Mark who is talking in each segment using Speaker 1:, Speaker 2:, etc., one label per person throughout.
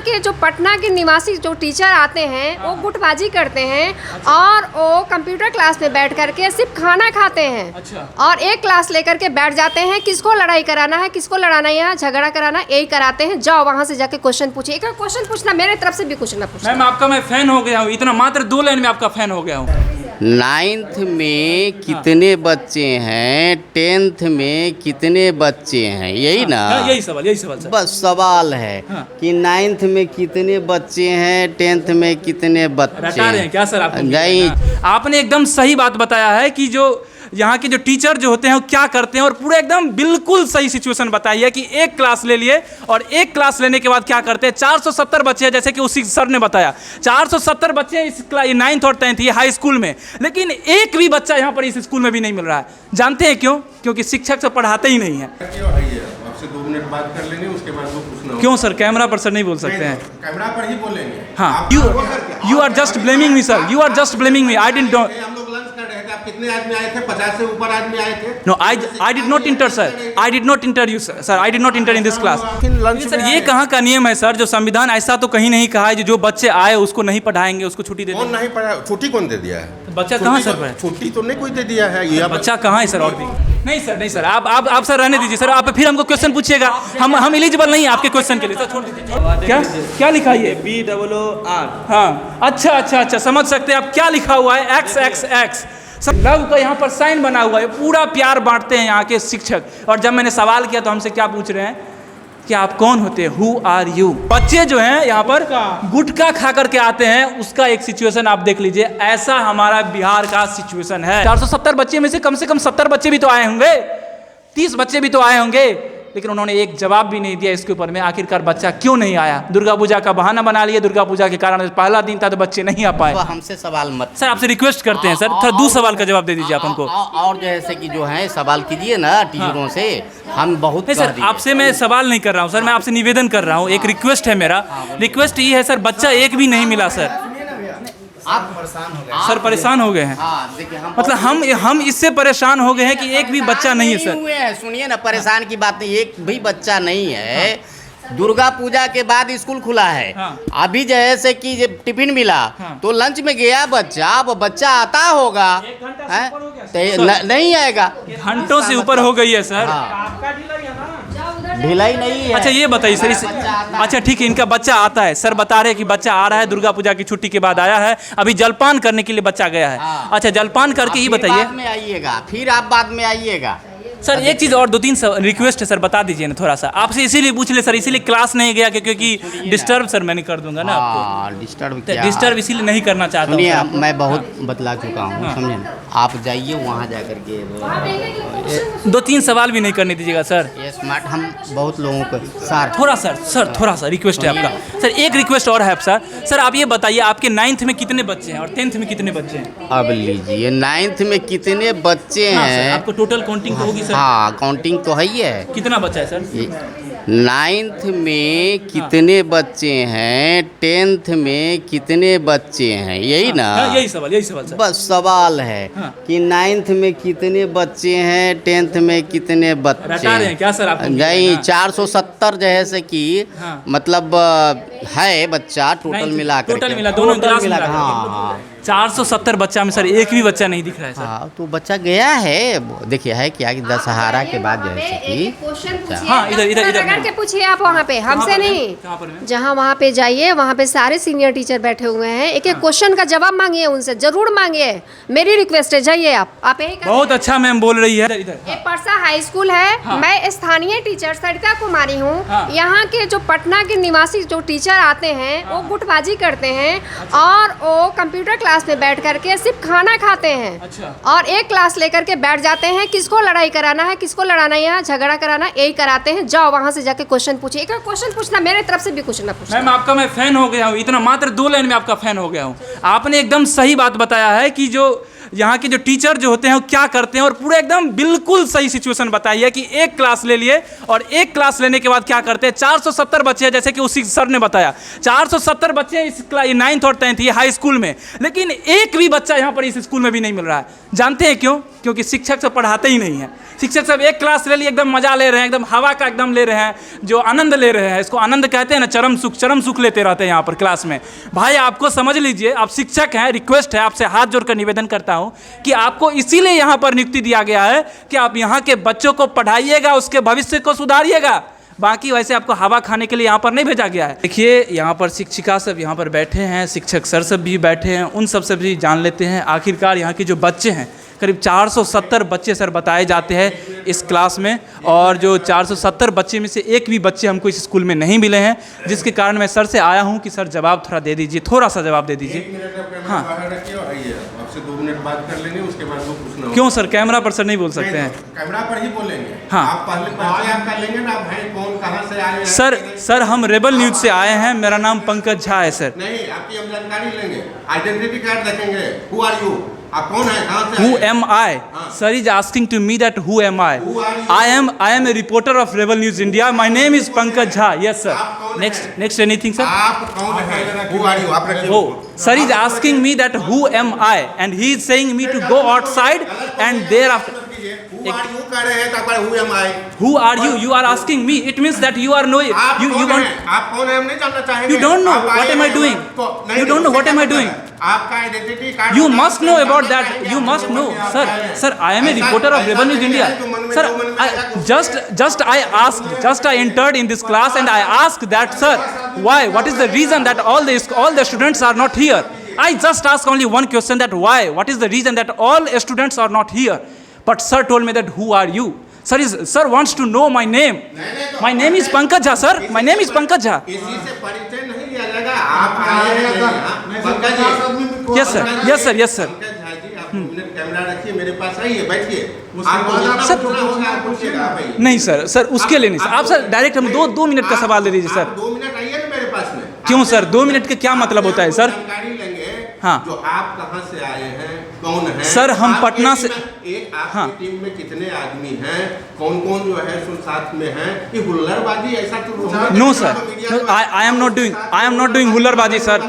Speaker 1: के जो पटना के निवासी जो टीचर आते हैं वो गुटबाजी करते हैं और वो कंप्यूटर क्लास में बैठ करके सिर्फ खाना खाते हैं।
Speaker 2: अच्छा।
Speaker 1: और एक क्लास लेकर के बैठ जाते हैं, किसको लड़ाई कराना है, किसको लड़ाना है, यहाँ झगड़ा कराना, यही कराते हैं। जाओ वहाँ से जाके क्वेश्चन पूछिए, एक क्वेश्चन पूछना, मेरे तरफ से भी कुछ ना पूछना।
Speaker 2: मैम आपका मैं फैन हो गया हूँ, इतना मात्र 2 लाइन में आपका फैन हो गया हूँ।
Speaker 3: 9th में कितने बच्चे हैं, 10th में कितने बच्चे हैं, यही ना?
Speaker 2: यही सवाल सर।
Speaker 3: बस सवाल है
Speaker 2: हाँ।
Speaker 3: कि 9th में कितने बच्चे हैं, 10th में कितने बच्चे
Speaker 2: रटा रहे हैं क्या सर आप?
Speaker 3: नहीं,
Speaker 2: आपने एकदम सही बात बताया है कि जो यहाँ के जो टीचर जो होते हैं वो क्या करते हैं, और पूरा एकदम बिल्कुल सही सिचुएशन बताई है कि एक क्लास ले लिए और एक क्लास लेने के बाद क्या करते हैं। 470 बच्चे हैं, जैसे कि उसी सर ने बताया 470 बच्चे हैं इस 9th और 10th ये हाई स्कूल में, लेकिन एक भी बच्चा यहाँ पर इस स्कूल में भी नहीं मिल रहा है। जानते हैं क्यों? क्योंकि शिक्षक से पढ़ाते ही नहीं है।
Speaker 4: आपसे 2 मिनट बात कर लेंगे, उसके बाद वो पूछना।
Speaker 2: क्यों सर? कैमरा पर सर नहीं बोल सकते हैं?
Speaker 4: कैमरा पर ही बोलेंगे।
Speaker 2: हाँ, you are just blaming me sir, you are just blaming me. I didn't do.
Speaker 4: हम लोग लंच कर रहे थे, आप कितने आदमी आए थे? 50 से ऊपर आदमी आए थे।
Speaker 2: No, I did not enter sir. I did not enter you sir. I did not enter in this class. Sir ये कहाँ का नियम है सर? जो संविधान ऐसा तो कहीं नहीं कहा है जो बच्चे आए उसको नहीं पढ़ाएंगे, उसको छुट्टी दे
Speaker 4: कौन
Speaker 2: देंगे।
Speaker 4: नहीं पढ़ा? छुट्टी कौन दे दिया है?
Speaker 2: बच्चा कहाँ सर पढ़े?
Speaker 4: छुट्टी तो नहीं कोई दे दिया है। ये
Speaker 2: बच्चा कहाँ है सर? और भी नहीं सर आप सर रहने दीजिए सर। आप फिर हमको क्वेश्चन पूछिएगा, हम एलिजिबल नहीं है आपके क्वेश्चन के लिए सर। छोड़ दीजिए। क्या लिखा है ये?
Speaker 5: BOOR।
Speaker 2: हाँ, अच्छा समझ सकते हैं आप क्या लिखा हुआ है। XXX सर लव का यहाँ पर साइन बना हुआ है। पूरा प्यार बांटते हैं यहाँ के शिक्षक। और जब मैंने सवाल किया तो हमसे क्या पूछ रहे हैं कि आप कौन होते हैं, हु आर यू। बच्चे जो हैं यहाँ पर गुटखा खा करके आते हैं, उसका एक सिचुएशन आप देख लीजिए। ऐसा हमारा बिहार का सिचुएशन है। 470 बच्चे में से कम 70 बच्चे भी तो आए होंगे, 30 बच्चे भी तो आए होंगे, लेकिन उन्होंने एक जवाब भी नहीं दिया इसके ऊपर में आखिरकार बच्चा क्यों नहीं आया। दुर्गा पूजा का बहाना बना लिए, दुर्गा पूजा के कारण पहला दिन था तो बच्चे नहीं आ पाए।
Speaker 3: तो हमसे सवाल मत।
Speaker 2: सर आपसे रिक्वेस्ट करते हैं सर, थोड़ा 2 सवाल का जवाब दे दीजिए आप हमको।
Speaker 3: और जैसे कि जो है सवाल कीजिए ना टीचरों से, हम बहुत
Speaker 2: नहीं सर, आपसे मैं सवाल नहीं कर रहा हूँ सर, मैं आपसे निवेदन कर रहा हूँ। एक रिक्वेस्ट है मेरा, रिक्वेस्ट ये है सर, बच्चा एक भी नहीं मिला सर।
Speaker 3: आप परेशान हो गए
Speaker 2: सर परेशान हो गए हैं?
Speaker 3: हाँ, देखिए
Speaker 2: मतलब हम इससे परेशान हो गए हैं कि एक भी बच्चा नहीं है सर।
Speaker 3: सुनिए ना, परेशान की बात नहीं, एक भी बच्चा नहीं है। दुर्गा पूजा के बाद स्कूल खुला है।
Speaker 2: हाँ।
Speaker 3: अभी जैसे कि टिफिन मिला तो लंच में गया बच्चा, अब बच्चा आता होगा हैं? नहीं आएगा,
Speaker 2: घंटों से ऊपर हो गई है सर।
Speaker 3: ढिलाई नहीं है।
Speaker 2: अच्छा ये बताइए सर, अच्छा ठीक है, इनका बच्चा आता है, सर बता रहे हैं कि बच्चा आ रहा है, दुर्गा पूजा की छुट्टी के बाद आया है, अभी जलपान करने के लिए बच्चा गया है। अच्छा जलपान करके ही बताइए।
Speaker 3: बाद में आइएगा, फिर आप बाद में आइएगा।
Speaker 2: सर एक चीज़ और 2-3 रिक्वेस्ट है सर, बता दीजिए ना थोड़ा सा। आपसे इसीलिए पूछ ले सर, इसीलिए क्लास नहीं गया क्योंकि डिस्टर्ब सर मैं नहीं कर दूंगा ना आपको। डिस्टर्ब इसीलिए नहीं करना चाहता हूँ।
Speaker 3: सुनिए, मैं बहुत बतला चुका हूँ, समझे ना? आप जाइए वहाँ जा करके
Speaker 2: 2-3 सवाल भी नहीं करने दीजिएगा सर।
Speaker 3: ये स्मार्ट, हम बहुत लोगों को सर
Speaker 2: थोड़ा सा रिक्वेस्ट है आपका सर। एक रिक्वेस्ट और है सर, आप ये बताइए आपके 9th में कितने बच्चे हैं और 10th में कितने बच्चे हैं?
Speaker 3: अब लीजिए, 9th में कितने बच्चे हैं?
Speaker 2: आपको टोटल काउंटिंग तो होगी सर?
Speaker 3: हाँ, काउंटिंग तो है ही है।
Speaker 2: कितना बच्चा है सर?
Speaker 3: 9th में कितने बच्चे हैं, 10th में कितने बच्चे हैं, यही ना?
Speaker 2: यही सवाल सर।
Speaker 3: बस सवाल है कि 9th में कितने बच्चे हैं, 10th में कितने बच्चे
Speaker 2: रटा रहे हैं क्या सर आप?
Speaker 3: नहीं, 470 जैसे कि मतलब है बच्चा टोटल मिला कर,
Speaker 2: टोटल मिला दोनों क्लास मिला।
Speaker 3: हाँ,
Speaker 2: 470 बच्चा में सर एक भी बच्चा नहीं दिख रहा है सर।
Speaker 3: हाँ, तो बच्चा गया है। देखिए है क्या कि दशहरा के बाद जैसे कि
Speaker 2: हाँ, इधर
Speaker 1: के पूछिए आप वहाँ पे, हमसे नहीं। जहाँ वहाँ पे जाइए, वहाँ पे सारे सीनियर टीचर बैठे हुए हैं, एक एक क्वेश्चन का जवाब मांगिए उनसे, जरूर मांगिए। मेरी रिक्वेस्ट है, जाइए आप यही।
Speaker 2: बहुत अच्छा मैम बोल रही है। इधर
Speaker 1: ये परसा हाई स्कूल है। मैं स्थानीय टीचर सरिता कुमारी हूँ। यहाँ के जो पटना के निवासी जो टीचर आते हैं वो गुटबाजी करते हैं और वो कंप्यूटर क्लास में बैठ करके सिर्फ खाना खाते हैं।
Speaker 2: अच्छा।
Speaker 1: और एक क्लास लेकर के बैठ जाते हैं, किसको लड़ाई कराना है, किसको लड़ाना है, यहाँ झगड़ा कराना, यही कराते हैं। जाओ वहाँ से जाके क्वेश्चन पूछिए, एक क्वेश्चन पूछना, मेरे तरफ से भी कुछ ना पूछना।
Speaker 2: मैम आपका मैं फैन हो गया हूँ, इतना मात्र 2 लाइन में आपका फैन हो गया हूँ। आपने एकदम सही बात बताया है कि जो यहाँ के जो टीचर जो होते हैं वो क्या करते हैं, और पूरा एकदम बिल्कुल सही सिचुएशन बताई है कि एक क्लास ले लिए और एक क्लास लेने के बाद क्या करते हैं। 470 बच्चे हैं, जैसे कि उसी सर ने बताया 470 बच्चे हैं इस 9th और 10th ये हाई स्कूल में, लेकिन एक भी बच्चा यहाँ पर इस स्कूल में भी नहीं मिल रहा है। जानते हैं क्यों? क्योंकि शिक्षक सब पढ़ाते ही नहीं है। शिक्षक सब एक क्लास ले लिए, एकदम मजा ले रहे हैं, एकदम हवा का एकदम ले रहे हैं, जो आनंद ले रहे हैं, इसको आनंद कहते हैं ना, चरम सुख लेते रहते हैं यहाँ पर क्लास में। भाई आपको समझ लीजिए, आप शिक्षक हैं, रिक्वेस्ट है आपसे, हाथ जोड़कर निवेदन करता हूँ कि आपको इसीलिए यहाँ पर नियुक्ति दिया गया है कि आप यहाँ के बच्चों को पढ़ाइएगा, उसके भविष्य को सुधारिएगा। बाकी वैसे आपको हवा खाने के लिए यहाँ पर नहीं भेजा गया है। देखिए यहाँ पर शिक्षिका सब यहाँ पर बैठे हैं, शिक्षक सर सब भी बैठे हैं, उन सब से भी जान लेते हैं आखिरकार यहाँ के जो बच्चे हैं, करीब 470 बच्चे सर बताए जाते हैं इस क्लास में, और जो 470 बच्चे में से एक भी बच्चे हमको इस स्कूल में नहीं मिले हैं, जिसके कारण मैं सर से आया हूं कि सर जवाब थोड़ा दे दीजिए, थोड़ा सा जवाब दे दीजिए। हाँ,
Speaker 4: आपसे 2 मिनट बात कर लेंगे, उसके बाद वो पूछना।
Speaker 2: क्यों सर, कैमरा पर सर नहीं बोल सकते हैं?
Speaker 4: कैमरा पर ही बोलेंगे।
Speaker 2: हाँ,
Speaker 4: आप पहले आप कर लेंगे ना, भाई कौन कहाँ से आए हैं?
Speaker 2: सर हम रेबल न्यूज से आए हैं, मेरा नाम पंकज झा है सर।
Speaker 4: नहीं, आपकी हम जानकारी लेंगे, आइडेंटिटी कार्ड देखेंगे। Who are you? आप कौन है, कहाँ से?
Speaker 2: Who am I? Sir is asking to me that who am I?
Speaker 4: Who are you?
Speaker 2: I am a reporter of Rebel News India. My name is Pankaj Jha. Yes sir. Next anything sir?
Speaker 4: आप कौन है? Who are you? आप रखिए।
Speaker 2: Oh, sir is asking me that who am I, and he is saying me to go outside, and thereafter.
Speaker 4: Who are you कह रहे हैं, तब पर who am I?
Speaker 2: Who are you? You are asking me. It means that you are knowing. You want.
Speaker 4: आप कौन है, हम नहीं जानना चाहेंगे।
Speaker 2: You don't know what am I doing? You don't know what am I doing?
Speaker 4: आपका identity card.
Speaker 2: You must know about that. You must know, sir. I am a reporter of Rebel News India. Sir, I entered in this class and I asked that, sir, why? What is the reason that all the students are not here? I just asked only one question, that why? What is the reason that all students are not here? But sir told me that who are you? Sir wants to know my name. My name is Pankaj Jha, sir. My name is Pankaj Jha.
Speaker 4: इसी से परिचय नहीं लिया जाएगा। आप आए हैं Pankaj ji.
Speaker 2: Yes sir. Yes sir. Yes sir.
Speaker 4: Pankaj Jha ji, आप 2 मिनट कैमरा रखिए, मेरे पास आइए, बैठिए। आपको
Speaker 2: सर,
Speaker 4: पूछना होगा, आप पूछिएगा भाई।
Speaker 2: नहीं सर उसके लिए नहीं सर, आप सर डायरेक्ट हम 2 मिनट का सवाल दे दीजिए सर।
Speaker 4: 2 मिनट आइए ना मेरे पास में।
Speaker 2: क्यों सर, 2 मिनट का क्या मतलब होता है सर?
Speaker 4: जानकारी लेंगे।
Speaker 2: हाँ,
Speaker 4: जो आप कहाँ से आए हैं, कौन है
Speaker 2: सर? हम पटना से।
Speaker 4: आपकी टीम में कितने आदमी हैं, कौन कौन जो है सो साथ में हैं? ये हुल्लड़बाजी ऐसा तो
Speaker 2: no sir, I am not doing हुल्लड़बाजी sir.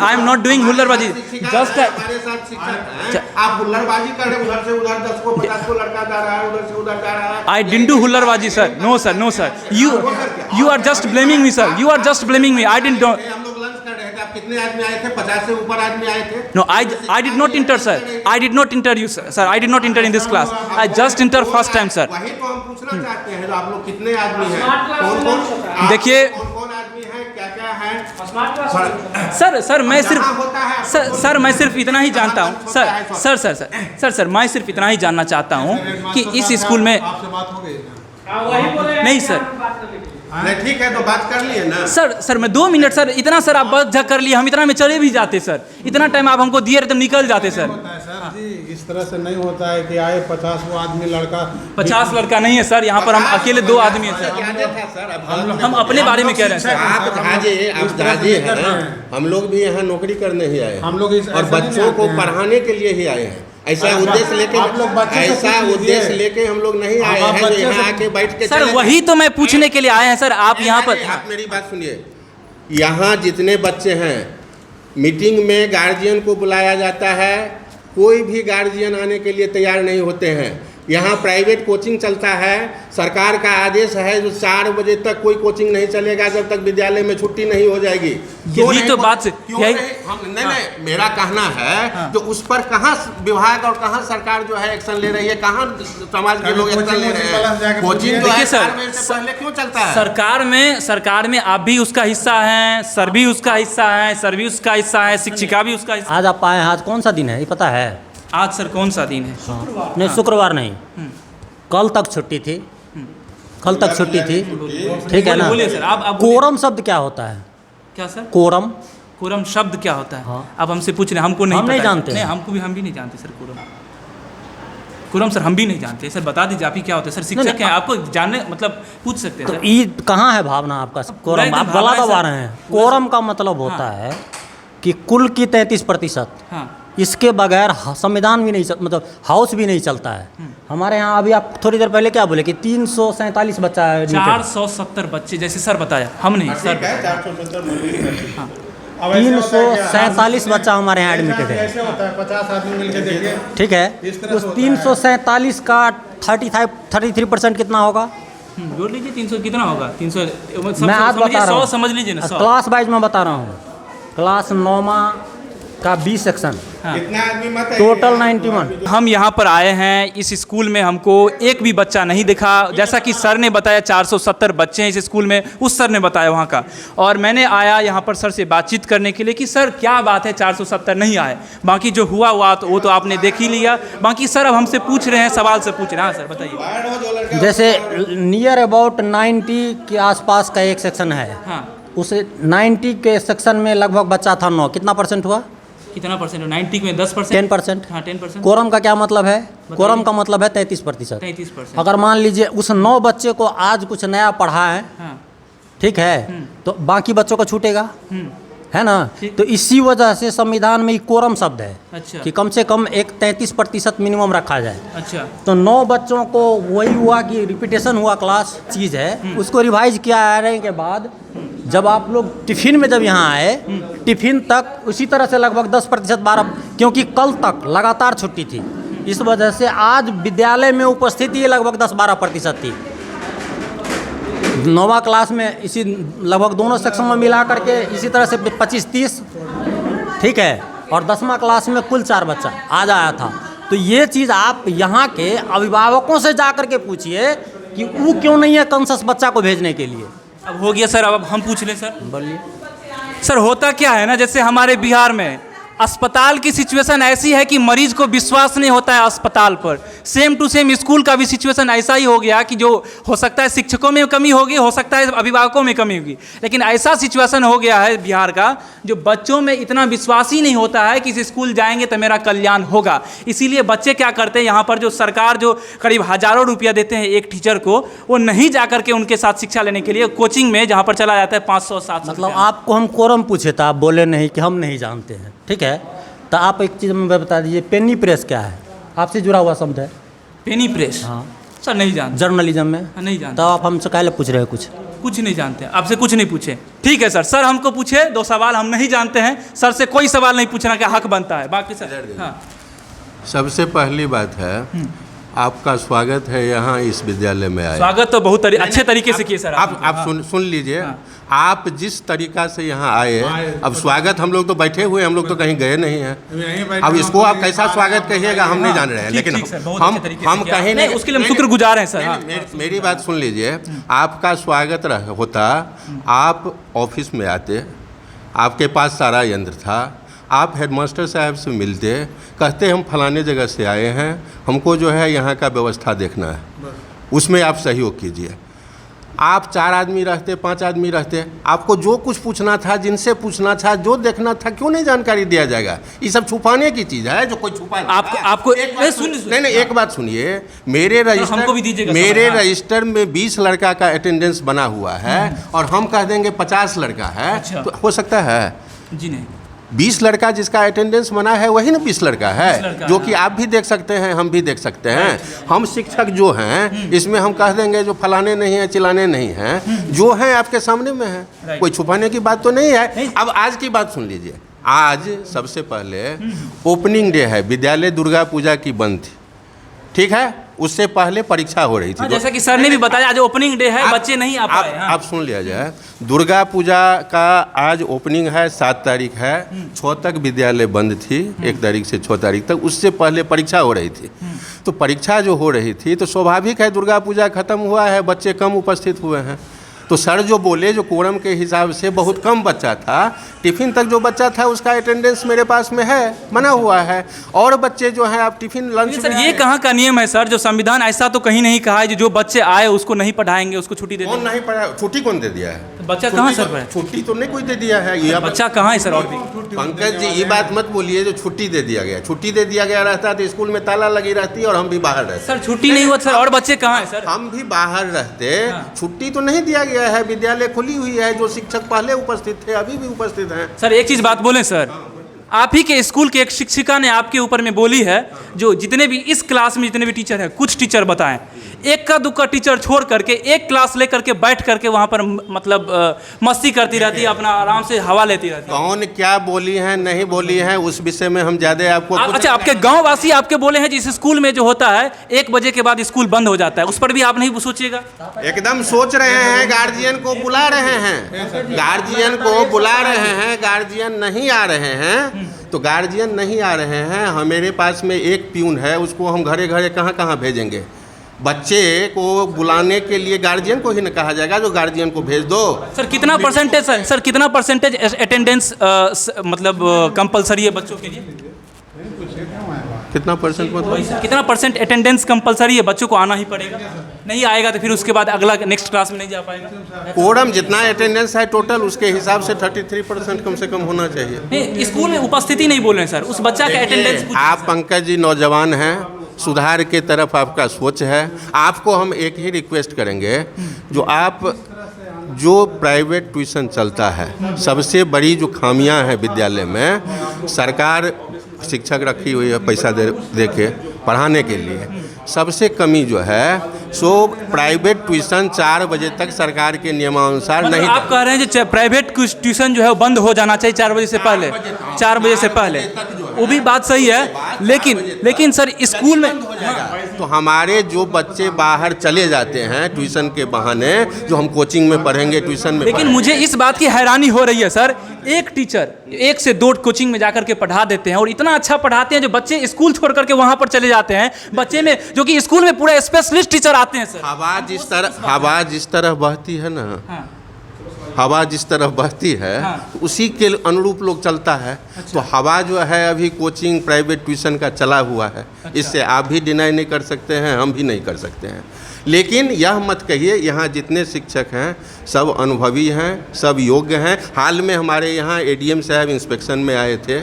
Speaker 2: I am not doing हुल्लड़बाजी। जस्ट
Speaker 4: हमारे साथ शिक्षक हैं, आप हुल्लड़बाजी कर रहे हैं, उधर से उधर 10 को 50 को लड़का जा रहा है, उधर से उधर जा रहा है।
Speaker 2: आई डिडंट डू हुल्लड़बाजी sir. No sir, you are just blaming me sir. You are just blaming me. I didn't.
Speaker 4: हम लोग लंच कर रहे थे, आप कितने आदमी आए थे? 50 से ऊपर आदमी आए थे।
Speaker 2: No, I did not enter, sir. I did not enter you, sir. I did not enter in this class. I just enter first time, sir.
Speaker 4: वही तो हम पूछना चाहते हैं, आप लोग कितने आदमी हैं, कौन
Speaker 2: देखिए,
Speaker 4: कौन आदमी हैं, क्या है?
Speaker 2: सर मैं सिर्फ इतना ही जानता हूँ सर मैं सिर्फ इतना ही जानना चाहता हूँ कि इस स्कूल में
Speaker 5: आपसे बात हो गई?
Speaker 2: नहीं सर।
Speaker 4: नहीं, ठीक है तो बात कर लिए ना
Speaker 2: सर मैं 2 मिनट सर, इतना सर आप बात कर लिए, हम इतना में चले भी जाते सर। इतना टाइम आप हमको दिए रहते तो निकल जाते सर।
Speaker 5: सर जी, इस तरह से नहीं होता है कि आए 50 वो आदमी लड़का।
Speaker 2: 50 लड़का नहीं है सर, यहाँ पर हम अकेले 2 आदमी हैं सर। हम अपने बारे में कह रहे हैं सर।
Speaker 4: आप जाजे हैं, हम लोग भी यहाँ नौकरी करने ही आए हैं,
Speaker 5: हम लोग
Speaker 4: और बच्चों को पढ़ाने के लिए ही आए हैं। ऐसा उद्देश्य लेके हम लोग नहीं आए हैं जो यहाँ आके बैठ के।
Speaker 2: सर वही तो मैं पूछने के लिए आए हैं सर। आप यहाँ पर,
Speaker 4: आप मेरी बात सुनिए, यहाँ जितने बच्चे हैं, मीटिंग में गार्जियन को बुलाया जाता है, कोई भी गार्जियन आने के लिए तैयार नहीं होते हैं। यहाँ प्राइवेट कोचिंग चलता है, सरकार का आदेश है जो 4 बजे तक कोई कोचिंग नहीं चलेगा जब तक विद्यालय में छुट्टी नहीं हो जाएगी।
Speaker 2: यही तो बात से
Speaker 4: नहीं, मेरा कहना है जो उस पर कहाँ विभाग और कहाँ सरकार जो है एक्शन ले रही है, कहाँ समाज के लोग एक्शन ले रहे हैं? कोचिंग जो है पहले क्यों चलता है?
Speaker 2: सरकार में आप भी उसका हिस्सा हैं, सर भी उसका हिस्सा है, सर भी उसका हिस्सा है, शिक्षिका भी उसका हिस्सा।
Speaker 6: आज आप आए हैं, आज कौन सा दिन है ये पता है?
Speaker 2: आज सर कौन सा दिन है?
Speaker 6: नहीं, शुक्रवार नहीं, कल तक छुट्टी थी। कल तक छुट्टी थी, ठीक है ना?
Speaker 2: बोलिए सर। आप
Speaker 6: कोरम शब्द क्या होता है?
Speaker 2: क्या सर?
Speaker 6: कोरम
Speaker 2: शब्द क्या होता है?
Speaker 6: हाँ।
Speaker 2: आप हमसे पूछ रहे हैं, हमको नहीं
Speaker 6: हम
Speaker 2: पता
Speaker 6: नहीं
Speaker 2: है।
Speaker 6: जानते
Speaker 2: नहीं,
Speaker 6: हैं।
Speaker 2: हम भी नहीं जानते सर। कोरम सर हम भी नहीं जानते सर। बता दीजिए आप ही क्या होता है सर? शिक्षक हैं, आपको जानने मतलब पूछ सकते हैं
Speaker 6: तो
Speaker 2: सर।
Speaker 6: ये कहाँ है भावना आपका? कोरम आप गला दबा रहे हैं। कोरम का मतलब होता है कि कुल की 33%।
Speaker 2: हाँ।
Speaker 6: इसके बगैर संविधान भी नहीं मतलब हाउस भी नहीं चलता है। हमारे यहाँ अभी आप थोड़ी देर पहले क्या बोले कि 347 बच्चा है,
Speaker 2: 470 बच्चे जैसे सर बताया, हम नहीं सर
Speaker 6: 347 बच्चा हमारे यहाँ एडमिटेड है।
Speaker 5: ऐसे होता है 50 आदमी मिलके देखिए।
Speaker 6: ठीक है, उस 347 का 33% कितना होगा?
Speaker 2: जोड़ लीजिए 300 कितना होगा? 300
Speaker 6: मैं आज बता रहा हूँ,
Speaker 2: समझ लीजिए ना, 100
Speaker 6: क्लास वाइज में बता रहा हूँ। क्लास 9मा का 20 सेक्शन,
Speaker 4: कितना आदमी मत है?
Speaker 6: टोटल 91।
Speaker 2: हम यहाँ पर आए हैं, इस स्कूल में हमको एक भी बच्चा नहीं दिखा। जैसा कि सर ने बताया 470 बच्चे हैं इस स्कूल में, उस सर ने बताया वहाँ का। और मैंने आया यहाँ पर सर से बातचीत करने के लिए कि सर क्या बात है 470 नहीं आए, बाकी जो हुआ तो वो तो आपने देख ही लिया। बाकी सर अब हमसे पूछ रहे हैं, सवाल से पूछ रहे हैं। हाँ सर बताइए।
Speaker 6: जैसे नियर अबाउट 90 के आसपास का एक सेक्शन है,
Speaker 2: हाँ
Speaker 6: उस 90 के सेक्शन में लगभग बच्चा था 9, कितना परसेंट हुआ?
Speaker 2: कितना परसेंट? 90 में 10%?
Speaker 6: 10%।
Speaker 2: हाँ 10%।
Speaker 6: कोरम का क्या मतलब है? कोरम का मतलब है 33%।
Speaker 2: 33%।
Speaker 6: अगर मान लीजिए उस 9 बच्चे को आज कुछ नया पढ़ा है,
Speaker 2: हाँ
Speaker 6: ठीक है, तो बाकी बच्चों को छूटेगा, है ना?
Speaker 2: ठीक।
Speaker 6: तो इसी वजह से संविधान में कोरम शब्द है,
Speaker 2: अच्छा।
Speaker 6: कि कम से कम एक 33% मिनिमम रखा जाए।
Speaker 2: अच्छा।
Speaker 6: तो 9 बच्चों को वही हुआ कि रिपीटेशन हुआ क्लास चीज़ है, उसको रिवाइज किया आने के बाद जब आप लोग टिफ़िन में जब यहाँ आए, टिफ़िन तक उसी तरह से लगभग 10% 12, क्योंकि कल तक लगातार छुट्टी थी, इस वजह से आज विद्यालय में उपस्थिति लगभग 10-12% थी। 9वां क्लास में इसी लगभग दोनों सेक्शन में मिला करके इसी तरह से 25-30, ठीक है, और 10वां क्लास में कुल 4 बच्चा आज आया था। तो ये चीज़ आप यहाँ के अभिभावकों से जा कर के पूछिए कि वो क्यों नहीं है कंसस बच्चा को भेजने के लिए।
Speaker 2: अब हो गया सर, अब हम पूछ लें सर।
Speaker 6: बोलिए
Speaker 2: सर होता क्या है ना, जैसे हमारे बिहार में अस्पताल की सिचुएशन ऐसी है कि मरीज को विश्वास नहीं होता है अस्पताल पर। सेम टू सेम स्कूल का भी सिचुएशन ऐसा ही हो गया कि जो हो सकता है शिक्षकों में कमी होगी, हो सकता है अभिभावकों में कमी होगी, लेकिन ऐसा सिचुएशन हो गया है बिहार का जो बच्चों में इतना विश्वास ही नहीं होता है कि इस स्कूल जाएंगे तो मेरा कल्याण होगा। इसीलिए बच्चे क्या करते हैं, यहाँ पर जो सरकार जो करीब हज़ारों रुपया देते हैं एक टीचर को, वो नहीं जा करके उनके साथ शिक्षा लेने के लिए कोचिंग में जहाँ पर चला जाता है 500-700।
Speaker 6: मतलब आपको हम कोरम पूछे था, आप बोले नहीं कि हम नहीं जानते हैं, ठीक है। तो आप एक चीज़ में बता दीजिए, पेनी प्रेस क्या है? आपसे जुड़ा हुआ शब्द है
Speaker 2: पेनी प्रेस?
Speaker 6: हाँ
Speaker 2: सर नहीं जानते।
Speaker 6: जर्नलिज्म में?
Speaker 2: नहीं जानते।
Speaker 6: तो आप हमसे काहे पूछ रहे हैं? कुछ
Speaker 2: नहीं जानते, आपसे कुछ नहीं पूछे। ठीक है सर, सर हमको पूछे 2 सवाल, हम नहीं जानते हैं, सर से कोई सवाल नहीं पूछना का हक बनता है। बाकी सर हाँ।
Speaker 4: सबसे पहली बात है, आपका स्वागत है यहाँ इस विद्यालय में आए।
Speaker 2: स्वागत तो बहुत अच्छे तरीके से किए सर।
Speaker 4: आप सुन लीजिए। आप जिस तरीक़ा से यहाँ आए, अब स्वागत हम लोग तो बैठे हुए, हम लोग तो कहीं गए नहीं हैं। अब इसको आप कैसा स्वागत कहिएगा हम नहीं जान रहे हैं, लेकिन हम कहीं नहीं,
Speaker 2: उसके लिए हम शुक्रगुजार हैं सर।
Speaker 4: मेरी बात सुन लीजिए। आपका स्वागत होता, आप ऑफिस में आते, आपके पास सारा यंत्र था, आप हेडमास्टर साहब से मिलते, कहते हम फलाने जगह से आए हैं, हमको जो है यहाँ का व्यवस्था देखना है, उसमें आप सहयोग कीजिए। आप 4 आदमी रहते, 5 आदमी रहते, आपको जो कुछ पूछना था, जिनसे पूछना था, जो देखना था, क्यों नहीं जानकारी दिया जाएगा? ये सब छुपाने की चीज़ है, जो कोई छुपा
Speaker 2: आपको
Speaker 4: नहीं, एक बात सुनिए। मेरे रजिस्टर में 20 लड़का का अटेंडेंस बना हुआ है और हम कह देंगे 50 लड़का है।
Speaker 2: अच्छा।
Speaker 4: तो हो सकता है?
Speaker 2: जी नहीं।
Speaker 4: 20 लड़का जिसका अटेंडेंस बना है वही ना 20 लड़का है, जो कि आप भी देख सकते हैं, हम भी देख सकते हैं। हम शिक्षक जो हैं, इसमें हम कह देंगे जो फलाने नहीं है, चिलाने नहीं हैं, जो हैं आपके सामने में है, कोई छुपाने की बात तो नहीं है। अब आज की बात सुन लीजिए। आज सबसे पहले ओपनिंग डे है, विद्यालय दुर्गा पूजा की बंद थी, ठीक है। उससे पहले परीक्षा हो रही थी।
Speaker 2: जैसा कि सर ने भी बताया, आज ओपनिंग डे है, बच्चे नहीं आ पाए।
Speaker 4: आप सुन लिया जाए, दुर्गा पूजा का आज ओपनिंग है, 7 तारीख है, 6 तक विद्यालय बंद थी, 1 तारीख से 6 तारीख तक। उससे पहले परीक्षा हो रही थी। तो परीक्षा जो हो रही थी, तो स्वाभाविक है दुर्गा पूजा खत्म हुआ है, बच्चे कम उपस्थित हुए हैं। तो सर जो बोले, जो कोरम के हिसाब से बहुत कम बच्चा था, टिफ़िन तक जो बच्चा था उसका अटेंडेंस मेरे पास में है, बना हुआ है। और बच्चे जो हैं आप टिफ़िन लंच
Speaker 2: सर, ये कहाँ का नियम है सर? जो संविधान ऐसा तो कहीं नहीं कहा है जो बच्चे आए उसको नहीं पढ़ाएंगे, उसको छुट्टी दे देंगे।
Speaker 4: कौन नहीं पढ़ा? छुट्टी कौन दे दिया है?
Speaker 2: तो बच्चा कहाँ सर पर?
Speaker 4: छुट्टी तो नहीं कोई दे दिया है। ये
Speaker 2: बच्चा कहाँ है सर? और भी
Speaker 4: पंकज जी, ये बात मत बोलिए जो छुट्टी दे दिया गया। छुट्टी दे दिया गया रहता तो स्कूल में ताला लगी रहती और हम भी बाहर रहते।
Speaker 2: सर छुट्टी नहीं हुआ सर, और बच्चे कहाँ है सर?
Speaker 4: हम भी बाहर रहते। छुट्टी तो नहीं दिया गया है, विद्यालय खुली हुई है। जो शिक्षक पहले उपस्थित थे अभी भी उपस्थित हैं।
Speaker 2: सर एक चीज़ बात बोलें सर, आप ही के स्कूल के एक शिक्षिका ने आपके ऊपर में बोली है, जो जितने भी इस क्लास में जितने भी टीचर हैं, कुछ टीचर बताएं, एक का दुक्का टीचर छोड़ करके एक क्लास लेकर के बैठ करके वहाँ पर मतलब मस्ती करती रहती है, अपना आराम से हवा लेती रहती है।
Speaker 4: कौन क्या बोली है नहीं बोली है उस विषय में हम ज़्यादा आपको
Speaker 2: अच्छा, आपके गाँव वासी आपके बोले हैं जिस स्कूल में जो होता है 1 बजे के बाद स्कूल बंद हो जाता है, उस पर भी आप नहीं सोचिएगा?
Speaker 4: एकदम सोच रहे हैं, गार्जियन को बुला रहे हैं, गार्जियन को बुला रहे हैं, गार्जियन नहीं आ रहे हैं, तो गार्जियन नहीं आ रहे हैं। हमारे पास में एक प्यून है, उसको हम घरे घरे कहाँ कहाँ भेजेंगे? बच्चे को बुलाने के लिए गार्जियन को ही न कहा जाएगा, जो गार्जियन को भेज दो।
Speaker 2: सर कितना परसेंटेज सर कितना परसेंटेज अटेंडेंस मतलब कंपलसरी है बच्चों के लिए?
Speaker 4: कितना परसेंट मतलब?
Speaker 2: कितना परसेंट अटेंडेंस कंपलसरी है? बच्चों को आना ही पड़ेगा, नहीं आएगा तो फिर उसके बाद अगला नेक्स्ट क्लास में नहीं जा पाएगा।
Speaker 4: कोरम जितना अटेंडेंस है टोटल, उसके हिसाब से 33% कम से कम होना चाहिए।
Speaker 2: नहीं, स्कूल में उपस्थिति नहीं बोल रहे हैं सर, उस बच्चा का अटेंडेंस।
Speaker 4: आप पंकज जी नौजवान हैं, सुधार के तरफ आपका सोच है। आपको हम एक ही रिक्वेस्ट करेंगे, जो प्राइवेट ट्यूशन चलता है, सबसे बड़ी जो खामियां हैं विद्यालय में, सरकार शिक्षक रखी हुई है पैसा दे के पढ़ाने के लिए, सबसे कमी जो है सो प्राइवेट ट्यूशन 4 बजे तक सरकार के नियमानुसार
Speaker 2: मतलब
Speaker 4: नहीं।
Speaker 2: आप कह रहे हैं जो प्राइवेट ट्यूशन जो है वो बंद हो जाना चाहिए 4 बजे से पहले, 4 बजे से पहले, वो भी बात सही है, लेकिन सर स्कूल में
Speaker 4: तो हमारे जो बच्चे बाहर चले जाते हैं ट्यूशन के बहाने, जो हम कोचिंग में पढ़ेंगे ट्यूशन में,
Speaker 2: लेकिन मुझे इस बात की हैरानी हो रही है सर, एक टीचर 1 से 2 कोचिंग में जाकर के पढ़ा देते हैं और इतना अच्छा पढ़ाते हैं, जो बच्चे स्कूल छोड़ करके वहाँ पर चले जाते हैं, बच्चे में जो कि स्कूल में पूरा स्पेशलिस्ट टीचर आते हैं सर।
Speaker 4: हवा जिस तरह बहती है ना, हवा जिस तरह बहती है, तो उसी के अनुरूप लोग चलता है। तो हवा जो है अभी कोचिंग प्राइवेट ट्यूशन का चला हुआ है, इससे आप भी डिनाई नहीं कर सकते हैं, हम भी नहीं कर सकते हैं। लेकिन यह मत कहिए, यहाँ जितने शिक्षक हैं सब अनुभवी हैं, सब योग्य हैं। हाल में हमारे यहाँ एडीएम साहब इंस्पेक्शन में आए थे,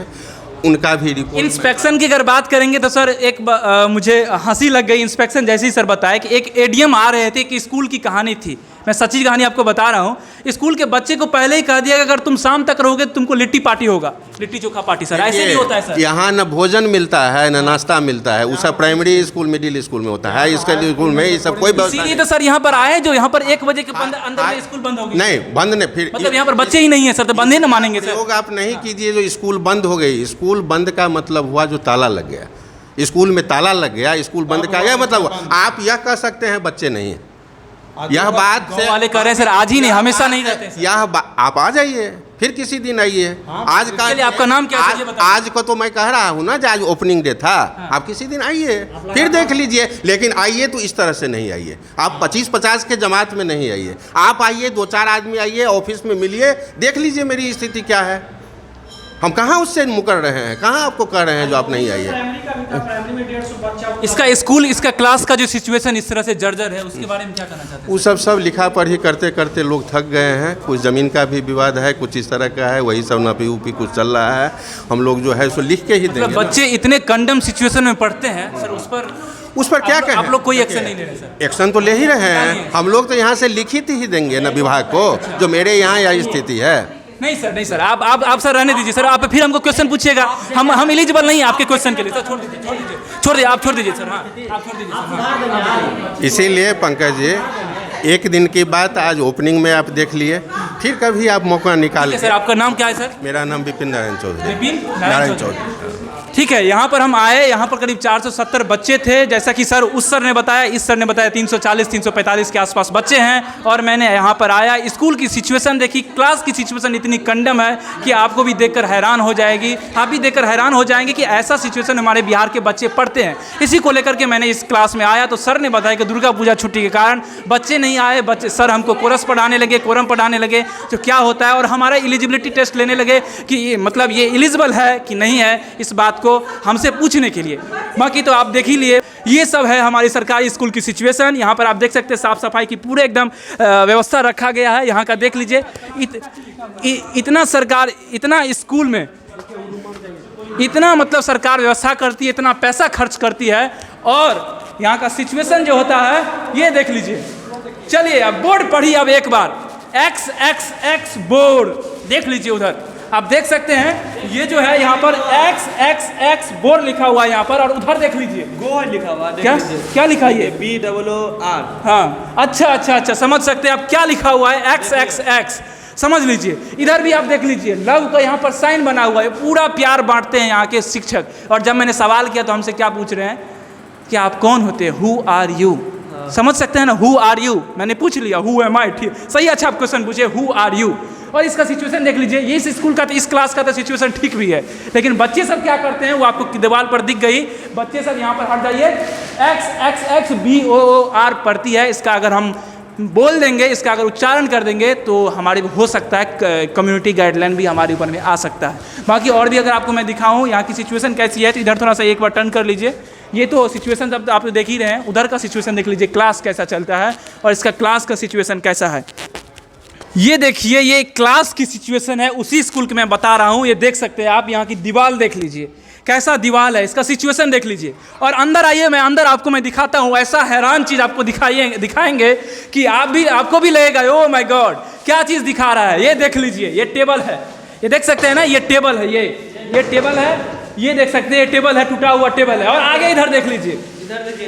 Speaker 4: उनका भी रिपोर्ट।
Speaker 2: इंस्पेक्शन की अगर बात करेंगे तो सर मुझे हंसी लग गई। इंस्पेक्शन जैसे ही सर बताया कि एक एडीएम आ रहे थे कि स्कूल की कहानी थी, मैं सच्ची कहानी आपको बता रहा हूँ, स्कूल के बच्चे को पहले ही कह दिया कि अगर तुम शाम तक रहोगे तो तुमको लिट्टी पार्टी होगा, लिट्टी चोखा पार्टी। सर ऐसे नहीं होता है सर,
Speaker 4: यहाँ न भोजन मिलता है न नाश्ता मिलता है, उसका प्राइमरी स्कूल मिडिल स्कूल में होता है, इसका स्कूल में ये सब कोई
Speaker 2: इसीलिए तो सर यहाँ पर आए, जो यहाँ पर 1 बजे के अंदर में स्कूल बंद हो गई।
Speaker 4: नहीं बंद नहीं, फिर
Speaker 2: मतलब यहाँ पर बच्चे ही नहीं है सर, तो बंद ही ना मानेंगे सर।
Speaker 4: लोग आप नहीं कीजिए, जो स्कूल बंद हो गई, स्कूल बंद का मतलब हुआ जो ताला लग गया, स्कूल में ताला लग गया, स्कूल बंद का यह मतलब हुआ। आप यह कह सकते हैं बच्चे नहीं है, यह बात से
Speaker 2: वाले कह रहे हैं सर आज ही नहीं, हमेशा नहीं रहते हैं।
Speaker 4: आप आ जाइए, फिर किसी दिन आइए। आज का
Speaker 2: आपका नाम क्या है?
Speaker 4: आज को तो मैं कह रहा हूँ ना, आज ओपनिंग डे था, आप किसी दिन आइए फिर देख लीजिए। लेकिन आइए तो इस तरह से नहीं आइए, आप 25-50 के जमात में नहीं आइए, आप आइए 2-4 आदमी आइए, ऑफिस में मिलिए, देख लीजिए मेरी स्थिति क्या है। हम कहाँ उससे मुकर रहे हैं, कहाँ आपको कह रहे हैं जो आप नहीं आइए।
Speaker 2: इसका स्कूल, इसका क्लास का जो सिचुएशन इस तरह से जर्जर है, उसके बारे में क्या कहना चाहते हैं?
Speaker 4: वो सब लिखा पढ़ी करते करते लोग थक गए हैं। कुछ ज़मीन का भी विवाद है, कुछ इस तरह का है, वही सब नापी उपी कुछ चल रहा है। हम लोग जो है सो लिख के ही देंगे।
Speaker 2: बच्चे इतने कंडम सिचुएशन में पढ़ते हैं सर, उस पर
Speaker 4: क्या कहें?
Speaker 2: आप लोग कोई एक्शन नहीं ले रहे सर?
Speaker 4: एक्शन तो ले ही रहे हैं हम लोग, तो यहाँ से लिखित ही देंगे ना विभाग को, जो मेरे यहाँ यह स्थिति है।
Speaker 2: नहीं सर, आप सर रहने दीजिए सर, आप फिर हमको क्वेश्चन पूछिएगा, हम एलिजिबल नहीं है आपके क्वेश्चन के लिए सर। छोड़ दीजिए आप छोड़ दीजिए सर। हाँ, आप छोड़ दीजिए सर।
Speaker 4: इसीलिए पंकज जी, एक दिन की बात, आज ओपनिंग में आप देख लिए, फिर कभी आप मौका निकाल।
Speaker 2: सर आपका नाम क्या है सर?
Speaker 4: मेरा नाम विपिन नारायण चौधरी।
Speaker 2: विपिन नारायण चौधरी। ठीक है, यहाँ पर हम आए, यहाँ पर करीब 470 बच्चे थे, जैसा कि सर उस सर ने बताया, इस सर ने बताया 340-345 के आसपास बच्चे हैं। और मैंने यहाँ पर आया, स्कूल की सिचुएशन देखी, क्लास की सिचुएशन इतनी कंडम है कि आपको भी देखकर हैरान हो जाएगी, आप भी देखकर हैरान हो जाएंगे कि ऐसा सिचुएशन हमारे बिहार के बच्चे पढ़ते हैं। इसी को लेकर के मैंने इस क्लास में आया, तो सर ने बताया कि दुर्गा पूजा छुट्टी के कारण बच्चे नहीं आए। सर हमको कोरस पढ़ाने लगे, कोरम पढ़ाने लगे, तो क्या होता है, और हमारा एलिजिबिलिटी टेस्ट लेने लगे कि मतलब ये एलिजिबल है कि नहीं है, इस बात को हमसे पूछने के लिए। बाकी तो आप देख ही लिए, ये सब है हमारी सरकारी स्कूल की सिचुएशन। यहाँ पर आप देख सकते हैं साफ़ सफाई की पूरे एकदम व्यवस्था रखा गया है। यहाँ का देख लीजिए, इतना सरकार, इतना स्कूल में इतना मतलब सरकार व्यवस्था करती है, इतना पैसा खर्च करती है, और यहाँ का सिचुएशन जो होता है ये देख लीजिए। चलिए अब बोर्ड पढ़िए, अब एक बार XXX बोर्ड देख लीजिए, उधर आप देख सकते हैं ये जो है यहाँ पर XXX बोर्ड लिखा हुआ है यहाँ पर, और उधर देख लीजिए
Speaker 7: गो लिखा हुआ है,
Speaker 2: क्या क्या लिखा है ये?
Speaker 7: BOOR।
Speaker 2: हाँ, अच्छा, समझ सकते हैं आप क्या लिखा हुआ है, XXX, समझ लीजिए। इधर भी आप देख लीजिए, लव का यहाँ पर साइन बना हुआ है, पूरा प्यार बांटते हैं यहाँ के शिक्षक। और जब मैंने सवाल किया तो हमसे क्या पूछ रहे हैं कि आप कौन होते हैं, हु आर यू, समझ सकते हैं ना, हु आर यू, मैंने पूछ लिया हु एम आई, ठीक सही, अच्छा आप क्वेश्चन पूछे हु आर यू। और इसका सिचुएशन देख लीजिए, ये इस स्कूल का, इस क्लास का तो सिचुएशन ठीक भी है, लेकिन बच्चे सब क्या करते हैं वो आपको दीवार पर दिख गई। बच्चे सब यहाँ पर हट जाइए, XXX BOOR पढ़ती है, इसका अगर हम बोल देंगे, इसका अगर उच्चारण कर देंगे तो हमारे हो सकता है कम्युनिटी गाइडलाइन भी हमारे ऊपर में आ सकता है। बाकी और भी अगर आपको मैं दिखाऊं यहाँ की सिचुएशन कैसी है, तो इधर थोड़ा सा एक बार टर्न कर लीजिए। ये तो सिचुएशन जब आप देख ही रहे हैं, उधर का सिचुएशन देख लीजिए, क्लास कैसा चलता है और इसका क्लास का सिचुएशन कैसा है। ये देखिए, ये क्लास की सिचुएशन है, उसी स्कूल की मैं बता रहा हूँ। ये देख सकते हैं आप, यहाँ की दीवार देख लीजिए कैसा दीवार है, इसका सिचुएशन देख लीजिए। और अंदर आइए, मैं अंदर आपको मैं दिखाता हूँ, ऐसा हैरान चीज़ आपको दिखाएंगे कि आपको भी लगेगा ओ माय गॉड क्या चीज़ दिखा रहा है। ये देख लीजिए, ये टेबल है, ये देख सकते हैं ना, ये टेबल है, ये टेबल है, ये देख सकते हैं, ये टेबल है, टूटा हुआ टेबल है। और आगे इधर देख लीजिए,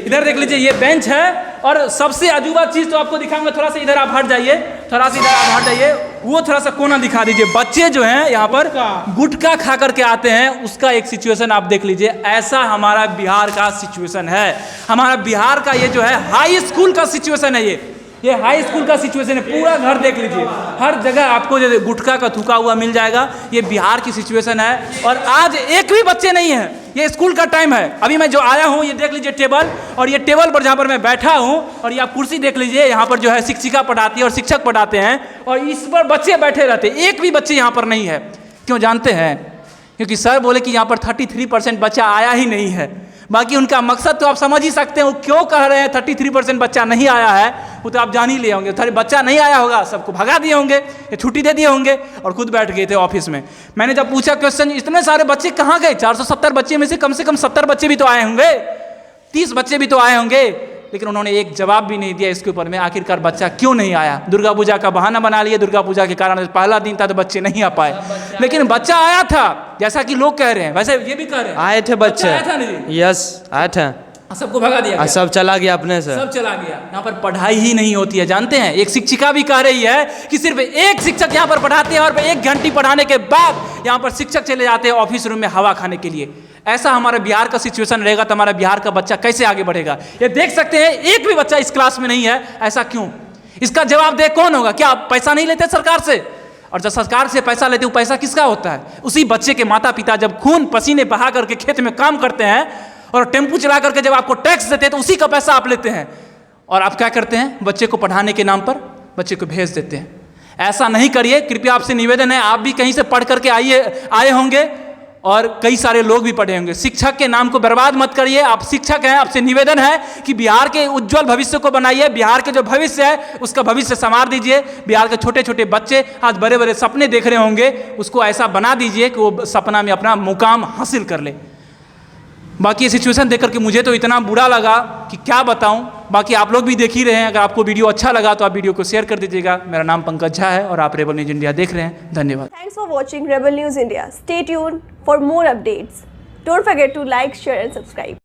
Speaker 2: इधर देख लीजिए, ये बेंच है। और सबसे अजूबा चीज़ तो आपको दिखाऊंगा, थोड़ा सा इधर आप हट जाइए, थोड़ा सा इधर आप हट जाइए, वो थोड़ा सा कोना दिखा दीजिए। बच्चे जो हैं यहाँ पर गुटखा खा करके आते हैं, उसका एक सिचुएशन आप देख लीजिए। ऐसा हमारा बिहार का सिचुएशन है, हमारा बिहार का ये जो है हाई स्कूल का सिचुएशन है, ये हाई स्कूल का सिचुएशन है। पूरा घर देख लीजिए, हर जगह आपको जो गुटखा का थूका हुआ मिल जाएगा। ये बिहार की सिचुएशन है, और आज एक भी बच्चे नहीं है, ये स्कूल का टाइम है। अभी मैं जो आया हूँ, ये देख लीजिए टेबल, और ये टेबल पर जहाँ पर मैं बैठा हूँ, और ये आप कुर्सी देख लीजिए, यहाँ पर जो है शिक्षिका पढ़ाती है और शिक्षक पढ़ाते हैं, और इस पर बच्चे बैठे रहते हैं। एक भी बच्चे यहाँ पर नहीं है, क्यों जानते हैं? क्योंकि सर बोले कि यहाँ पर 33% बच्चा आया ही नहीं है। बाकी उनका मकसद तो आप समझ ही सकते हैं, वो क्यों कह रहे हैं 33% बच्चा नहीं आया है, वो तो आप जान ही लिए होंगे। बच्चा नहीं आया होगा, सबको भगा दिए होंगे, ये छुट्टी दे दिए होंगे और खुद बैठ गए थे ऑफिस में। मैंने जब पूछा क्वेश्चन, इतने सारे बच्चे कहाँ गए? 470 बच्चे में से कम 70 बच्चे भी तो आए होंगे, 30 बच्चे भी तो आए होंगे, लेकिन उन्होंने एक जवाब भी नहीं दिया इसके ऊपर में, आखिरकार बच्चा क्यों नहीं आया। दुर्गा पूजा का बहाना बना लिए, दुर्गा पूजा के कारण पहला दिन था तो बच्चे नहीं आ पाए, लेकिन बच्चा आया था, जैसा कि लोग कह रहे हैं, वैसे ये भी कह रहे हैं
Speaker 7: आए थे बच्चे,
Speaker 2: आया था नहीं?
Speaker 7: यस आए थे,
Speaker 2: सबको भगा दिया गया।
Speaker 7: सब चला गया अपने से,
Speaker 2: सब चला गया। यहाँ पर पढ़ाई ही नहीं होती है, जानते हैं? एक शिक्षिका भी कह रही है कि सिर्फ एक शिक्षक यहाँ पर पढ़ाते हैं, और 1 घंटी पढ़ाने के बाद यहाँ पर शिक्षक चले जाते हैं ऑफिस रूम में हवा खाने के लिए। ऐसा हमारे बिहार का सिचुएशन रहेगा तो हमारा बिहार का बच्चा कैसे आगे बढ़ेगा? ये देख सकते हैं, एक भी बच्चा इस क्लास में नहीं है। ऐसा क्यों? इसका जवाब दे कौन होगा? क्या आप पैसा नहीं लेते सरकार से? और जब सरकार से पैसा लेते, वो पैसा किसका होता है? उसी बच्चे के माता पिता जब खून पसीने बहा करके खेत में काम करते हैं, और टेम्पू चला करके जब आपको टैक्स देते हैं, तो उसी का पैसा आप लेते हैं, और आप क्या करते हैं? बच्चे को पढ़ाने के नाम पर बच्चे को भेज देते हैं। ऐसा नहीं करिए, कृपया आपसे निवेदन है। आप भी कहीं से पढ़ करके आए होंगे, और कई सारे लोग भी पढ़े होंगे। शिक्षक के नाम को बर्बाद मत करिए। आप शिक्षक हैं, आपसे निवेदन है कि बिहार के उज्जवल भविष्य को बनाइए। बिहार के जो भविष्य है उसका भविष्य संवार दीजिए। बिहार के छोटे छोटे बच्चे आज बड़े बड़े सपने देख रहे होंगे, उसको ऐसा बना दीजिए कि वो सपना में अपना मुकाम हासिल कर ले। बाकी ये सिचुएशन देख करके मुझे तो इतना बुरा लगा कि क्या बताऊं। बाकी आप लोग भी देख ही रहे हैं। अगर आपको वीडियो अच्छा लगा तो आप वीडियो को शेयर कर दीजिएगा। मेरा नाम पंकज झा है और आप रेबल न्यूज़ इंडिया देख रहे हैं। धन्यवाद।
Speaker 8: Thanks for watching Rebel News India. Stay tuned for more updates. Don't forget to like, share and subscribe.